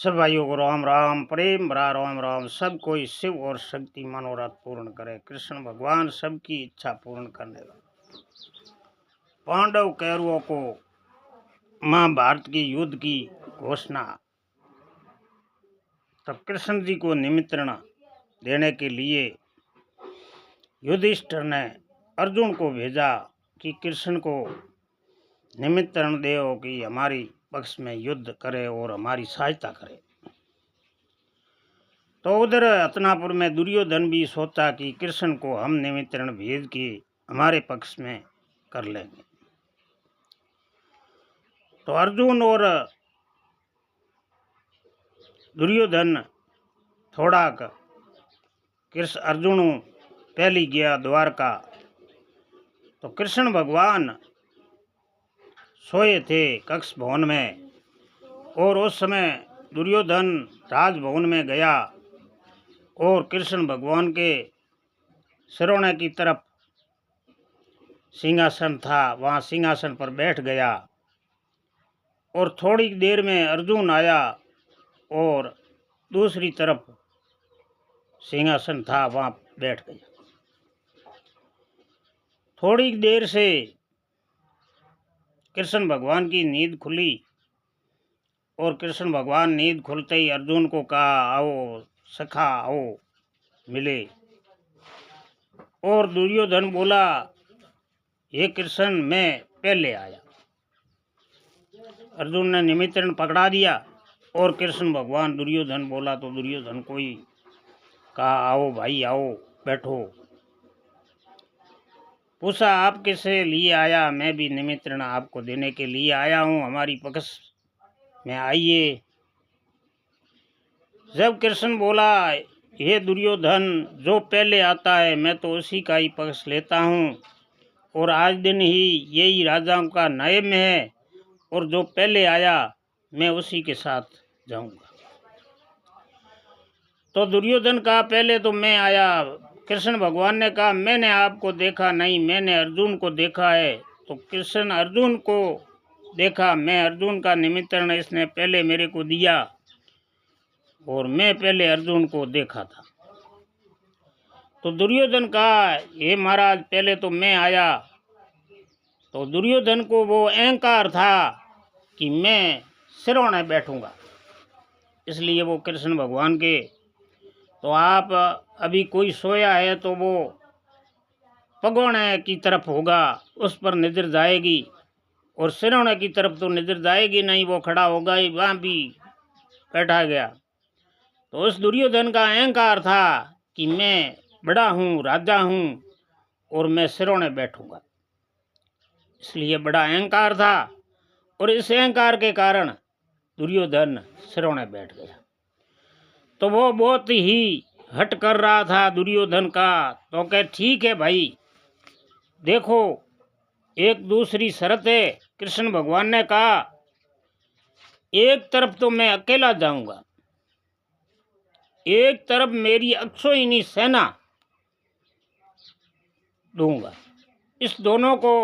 सब भाइयों को राम राम, प्रेम भरा राम राम। सब कोई शिव और शक्ति मनोरथ पूर्ण करे। कृष्ण भगवान सबकी इच्छा पूर्ण करने वाला। पांडव कौरवों को महाभारत की युद्ध की घोषणा, तब कृष्ण जी को निमंत्रण देने के लिए युधिष्ठिर ने अर्जुन को भेजा कि कृष्ण को निमंत्रण दो कि हमारी पक्ष में युद्ध करे और हमारी सहायता करे। तो उधर हस्तिनापुर में दुर्योधन भी सोचा कि कृष्ण को हम निमंत्रण भेज के हमारे पक्ष में कर लेंगे। तो अर्जुन और दुर्योधन थोड़ा कृष्ण अर्जुन पहले गया द्वारका। तो कृष्ण भगवान सोए थे कक्ष भवन में, और उस समय दुर्योधन राजभवन में गया और कृष्ण भगवान के सिरोने की तरफ सिंहासन था, वहाँ सिंहासन पर बैठ गया। और थोड़ी देर में अर्जुन आया और दूसरी तरफ सिंहासन था, वहाँ बैठ गया। थोड़ी देर से कृष्ण भगवान की नींद खुली और कृष्ण भगवान नींद खुलते ही अर्जुन को कहा, आओ सखा आओ मिले। और दुर्योधन बोला, हे कृष्ण मैं पहले आया। अर्जुन ने निमंत्रण पकड़ा दिया और कृष्ण भगवान दुर्योधन बोला तो दुर्योधन को ही कहा, आओ भाई आओ बैठो। पूछा, आप किसे लिए आया? मैं भी निमंत्रण आपको देने के लिए आया हूँ, हमारी पक्ष में आइए। जब कृष्ण बोला, हे दुर्योधन, जो पहले आता है मैं तो उसी का ही पक्ष लेता हूँ, और आज दिन ही यही राजाओं का नियम है, और जो पहले आया मैं उसी के साथ जाऊंगा। तो दुर्योधन कहा, पहले तो मैं आया। कृष्ण भगवान ने कहा, मैंने आपको देखा नहीं, मैंने अर्जुन को देखा है। तो कृष्ण अर्जुन को देखा, मैं अर्जुन का निमंत्रण इसने पहले मेरे को दिया और मैं पहले अर्जुन को देखा था। तो दुर्योधन कहा, हे महाराज पहले तो मैं आया। तो दुर्योधन को वो अहंकार था कि मैं सिरोने बैठूंगा, इसलिए वो कृष्ण भगवान के, तो आप अभी कोई सोया है तो वो पगोने की तरफ होगा, उस पर नजर जाएगी, और सिरोने की तरफ तो नजर जाएगी नहीं, वो खड़ा होगा ही, वहाँ भी बैठा गया। तो उस दुर्योधन का अहंकार था कि मैं बड़ा हूँ, राजा हूँ, और मैं सिरोने बैठूंगा, इसलिए बड़ा अहंकार था। और इस अहंकार के कारण दुर्योधन सिरोने बैठ गया। तो वो बहुत ही हट कर रहा था दुर्योधन का। तो कहे, ठीक है भाई, देखो एक दूसरी शर्त है। कृष्ण भगवान ने कहा, एक तरफ तो मैं अकेला जाऊंगा, एक तरफ मेरी अक्षोहिणी सेना दूंगा। इस दोनों को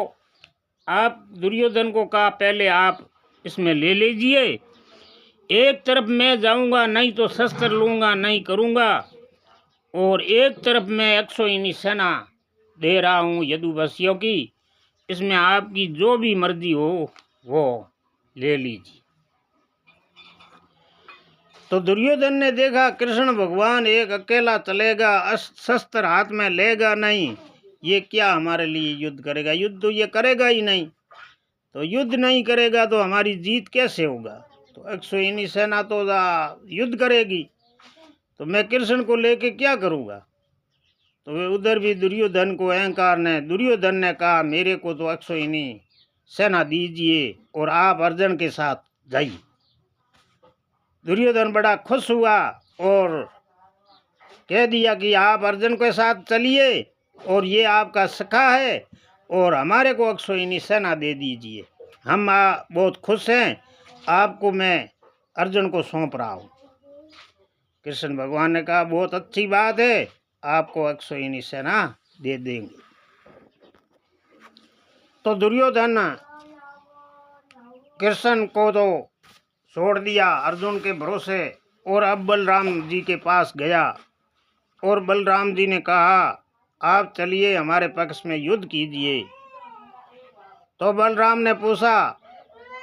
आप, दुर्योधन को कहा, पहले आप इसमें ले लीजिए। एक तरफ मैं जाऊंगा, नहीं तो शस्त्र लूंगा, नहीं करूंगा, और एक तरफ मैं अक्षोहिणी सेना दे रहा हूँ यदुवंशियों की, इसमें आपकी जो भी मर्जी हो वो ले लीजिए। तो दुर्योधन ने देखा कृष्ण भगवान एक अकेला चलेगा, शस्त्र हाथ में लेगा नहीं, ये क्या हमारे लिए युद्ध करेगा? युद्ध तो ये करेगा ही नहीं। तो युद्ध नहीं करेगा तो हमारी जीत कैसे होगा? तो अक्षोहिणी सेना तो युद्ध करेगी, तो मैं कृष्ण को लेके क्या करूँगा? तो वे उधर भी दुर्योधन को अहंकार ने, दुर्योधन ने कहा, मेरे को तो अक्षोहिणी सेना दीजिए और आप अर्जुन के साथ जाइए। दुर्योधन बड़ा खुश हुआ और कह दिया कि आप अर्जुन के साथ चलिए, और ये आपका सखा है, और हमारे को अक्षोहिणी सेना दे दीजिए। हम बहुत खुश हैं, आपको मैं अर्जुन को सौंप रहा हूँ। कृष्ण भगवान ने कहा, बहुत अच्छी बात है, आपको अक्षोहिणी सेना दे देंगे। तो दुर्योधन कृष्ण को तो छोड़ दिया अर्जुन के भरोसे और अब बलराम जी के पास गया और बलराम जी ने कहा आप चलिए हमारे पक्ष में युद्ध कीजिए। तो बलराम ने पूछा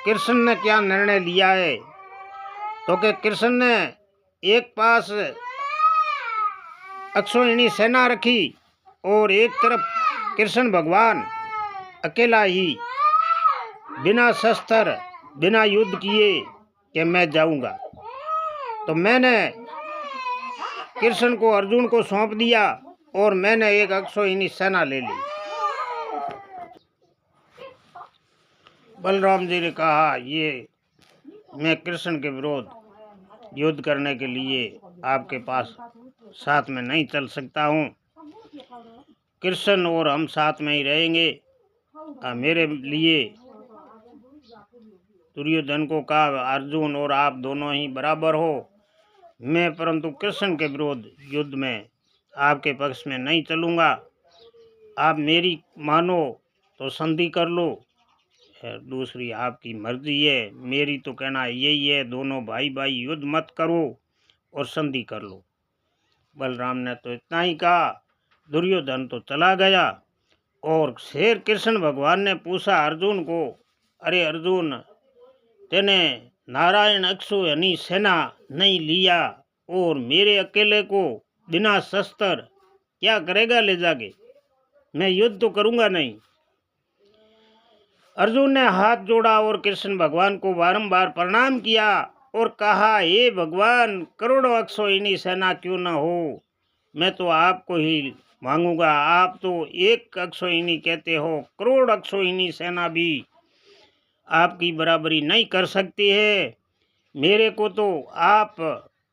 कृष्ण ने क्या निर्णय लिया है? तो कि कृष्ण ने एक पास अक्षौहिणी सेना रखी और एक तरफ कृष्ण भगवान अकेला ही बिना शस्त्र बिना युद्ध किए कि मैं जाऊंगा। तो मैंने कृष्ण को अर्जुन को सौंप दिया और मैंने एक अक्षौहिणी सेना ले ली। बलराम जी ने कहा ये मैं कृष्ण के विरोध युद्ध करने के लिए आपके पास साथ में नहीं चल सकता हूँ। कृष्ण और हम साथ में ही रहेंगे। मेरे लिए दुर्योधन को कहा अर्जुन और आप दोनों ही बराबर हो, मैं परंतु कृष्ण के विरोध युद्ध में आपके पक्ष में नहीं चलूँगा। आप मेरी मानो तो संधि कर लो, दूसरी आपकी मर्जी है। मेरी तो कहना यही है दोनों भाई भाई युद्ध मत करो और संधि कर लो। बलराम ने तो इतना ही कहा। दुर्योधन तो चला गया और शेर कृष्ण भगवान ने पूछा अर्जुन को, अरे अर्जुन तेने नारायण अक्षौहिणी सेना नहीं लिया और मेरे अकेले को बिना शस्त्र क्या करेगा ले जाके? मैं युद्ध तो करूंगा नहीं। अर्जुन ने हाथ जोड़ा और कृष्ण भगवान को बारंबार प्रणाम किया और कहा हे भगवान करोड़ों अक्षौहिणी सेना क्यों न हो, मैं तो आपको ही मांगूंगा। आप तो एक अक्षौहिणी कहते हो, करोड़ अक्षौहिणी सेना भी आपकी बराबरी नहीं कर सकती है। मेरे को तो आप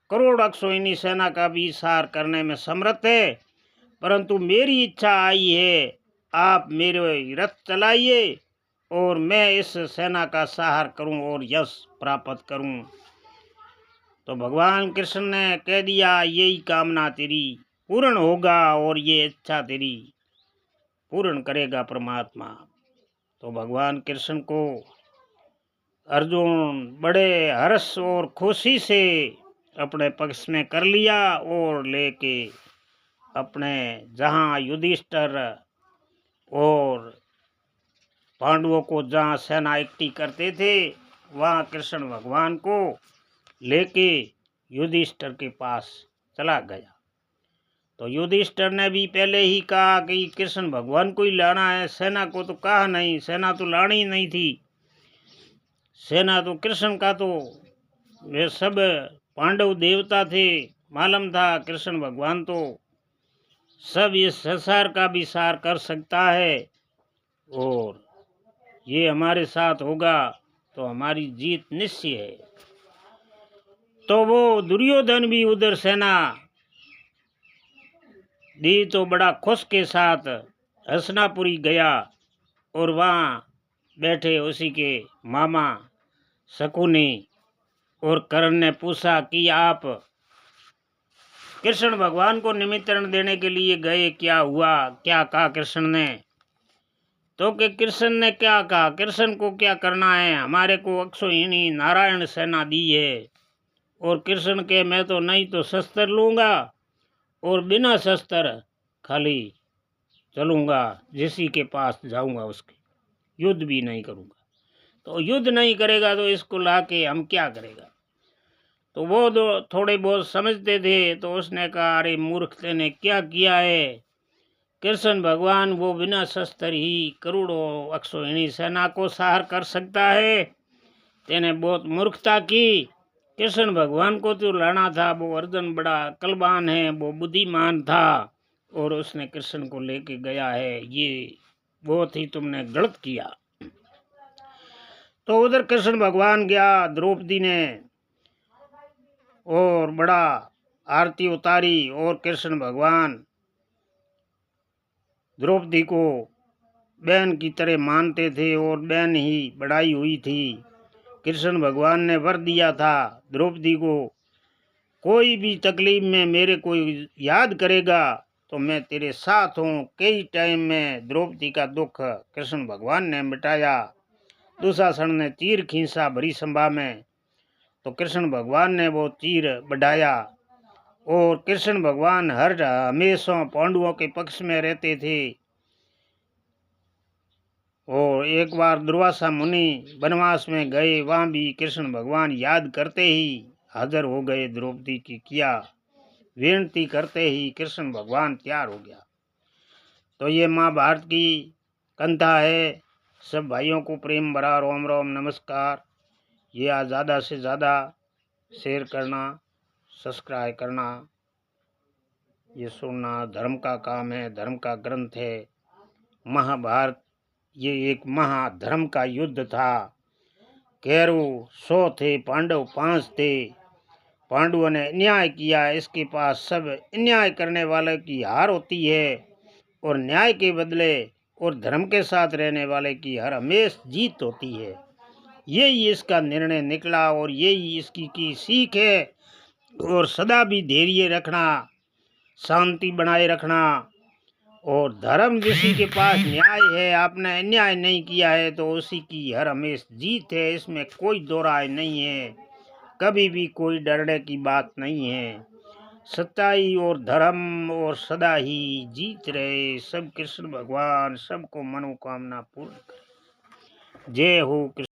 करोड़ अक्षौहिणी सेना का भी सार करने में समर्थ है, परंतु मेरी इच्छा आई है आप मेरे रथ चलाइए और मैं इस सेना का सहार करूं और यश प्राप्त करूं। तो भगवान कृष्ण ने कह दिया यही कामना तेरी पूर्ण होगा और ये इच्छा तेरी पूर्ण करेगा परमात्मा। तो भगवान कृष्ण को अर्जुन बड़े हर्ष और खुशी से अपने पक्ष में कर लिया और लेके अपने जहाँ युधिष्ठिर और पांडवों को जहाँ सेना इकट्ठी करते थे वहाँ कृष्ण भगवान को लेके युधिष्ठिर के पास चला गया। तो युधिष्ठिर ने भी पहले ही कहा कि कृष्ण भगवान को ही लाना है, सेना को तो कहा नहीं, सेना तो लानी ही नहीं थी। सेना तो कृष्ण का तो वे सब पांडव देवता थे, मालूम था कृष्ण भगवान तो सब इस संसार का भी सार कर सकता है और ये हमारे साथ होगा तो हमारी जीत निश्चय है। तो वो दुर्योधन भी उधर सेना दी तो बड़ा खुश के साथ हसनापुरी गया और वहाँ बैठे उसी के मामा शकुनी और कर्ण ने पूछा कि आप कृष्ण भगवान को निमंत्रण देने के लिए गए, क्या हुआ? क्या कहा कृष्ण ने? तो कि कृष्ण ने क्या कहा, कृष्ण को क्या करना है, हमारे को अक्षौहिणी नारायण सेना दी है और कृष्ण के मैं तो नहीं तो शस्त्र लूँगा और बिना शस्त्र खाली चलूँगा, जिसी के पास जाऊँगा उसके युद्ध भी नहीं करूँगा। तो युद्ध नहीं करेगा तो इसको लाके हम क्या करेगा? तो वो थोड़े बहुत समझते थे तो उसने कहा अरे मूर्ख तेने क्या किया है? कृष्ण भगवान वो बिना शस्त्र ही करोड़ों अक्षौहिणी सेना को सहार कर सकता है। तेने बहुत मूर्खता की। कृष्ण भगवान को तो लड़ना था, वो अर्जुन बड़ा अक्लवान है, वो बुद्धिमान था और उसने कृष्ण को लेके गया है, ये बहुत ही तुमने गलत किया। तो उधर कृष्ण भगवान गया, द्रौपदी ने और बड़ा आरती उतारी और कृष्ण भगवान द्रौपदी को बहन की तरह मानते थे और बहन ही बढ़ाई हुई थी। कृष्ण भगवान ने वर दिया था द्रौपदी को, कोई भी तकलीफ में मेरे को याद करेगा तो मैं तेरे साथ हूँ। कई टाइम में द्रौपदी का दुख कृष्ण भगवान ने मिटाया। दुशासन ने तीर खींचा भरी सभा में तो कृष्ण भगवान ने वो तीर बढ़ाया और कृष्ण भगवान हर हमेशा पांडवों के पक्ष में रहते थे। और एक बार दुर्वासा मुनि वनवास में गए, वहाँ भी कृष्ण भगवान याद करते ही हाजिर हो गए। द्रौपदी की किया विनती करते ही कृष्ण भगवान तैयार हो गया। तो ये महाभारत की कथा है। सब भाइयों को प्रेम भरा रोम रोम नमस्कार। ये आज ज़्यादा से ज़्यादा शेयर करना, सब्सक्राइब करना, ये सुनना धर्म का काम है, धर्म का ग्रंथ है। महाभारत ये एक महाधर्म का युद्ध था। कौरव 100 थे, पांडव 5 थे। पांडवों ने अन्याय किया, इसके पास सब अन्याय करने वाले की हार होती है और न्याय के बदले और धर्म के साथ रहने वाले की हर हमेशा जीत होती है। यही इसका निर्णय निकला और यही इसकी की सीख है। और सदा भी धैर्य रखना, शांति बनाए रखना, और धर्म जिसी के पास न्याय है, आपने अन्याय नहीं किया है तो उसी की हर हमेशा जीत है। इसमें कोई दो राय नहीं है, कभी भी कोई डरने की बात नहीं है। सच्चाई और धर्म और सदा ही जीत रहे। सब कृष्ण भगवान सबको मनोकामना पूर्ण करे। जय हो कृष्ण।